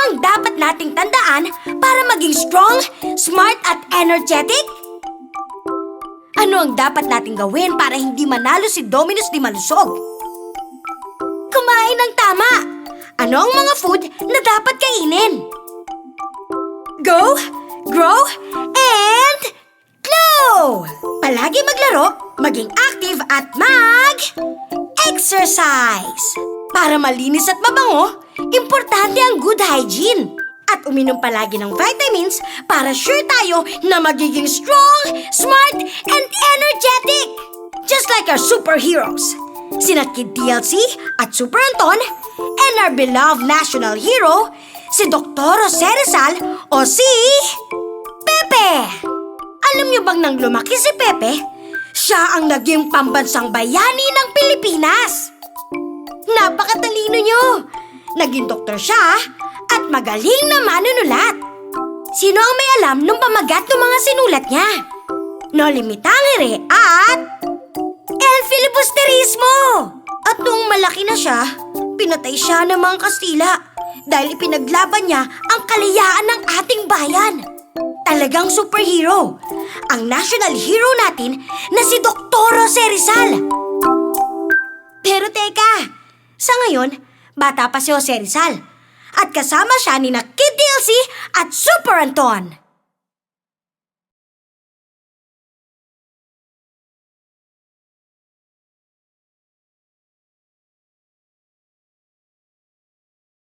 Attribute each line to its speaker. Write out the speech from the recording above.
Speaker 1: ang dapat nating tandaan para maging strong, smart at energetic? Ano ang dapat nating gawin para hindi manalo si Dominus di malusog? Kumain ng tama! Ano ang mga food na dapat kainin? Go, grow, and glow! Palagi maglaro, maging active at exercise! Para malinis at mabango, importante ang good hygiene. At uminom palagi ng vitamins para sure tayo na magiging strong, smart, and energetic! Just like our superheroes. Sina Kid TLC at Super Anton, and our beloved national hero, si Dr. Jose Rizal o si Pepe! Alam niyo bang nang lumaki si Pepe, siya ang naging pambansang bayani ng Pilipinas? Napakatalino niyo! Naging doktor siya at magaling na manunulat. Sino ang may alam nung pamagat ng mga sinulat niya? No limitangere at El Filibusterismo! At nung malaki na siya, pinatay siya ng mga Kastila dahil ipinaglaban niya ang kalayaan ng ating bayan. Talagang superhero, ang national hero natin na si Dr. Jose Rizal. Pero teka, sa ngayon, bata pa si Jose Rizal at kasama siya ni na Kid DLC at Super Anton.